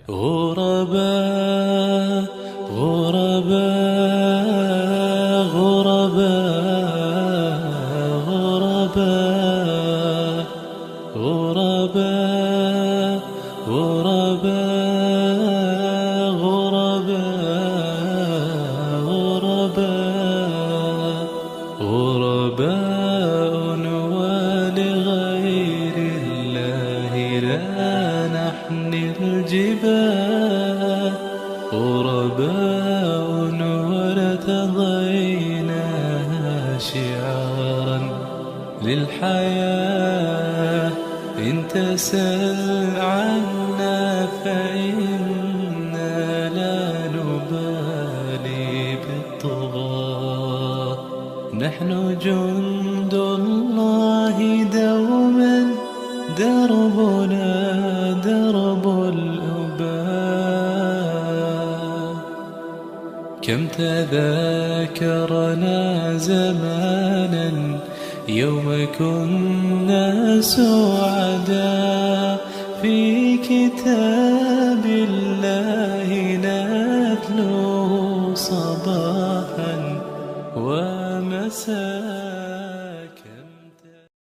غرباء غرباء غرباء غرباء غرباء غرباء غرباء غرباء ولغير الله لا نحني الجبال غرباء وارتضيناها شعارا للحياة إن تسل عنا فإنا لا نبالي بالطغاة نحن جند الله دوما دربنا درب الأباء كم تذاكرنا زمانا يوم كنا سعداء في كتاب الله نتلو صباحا ومساء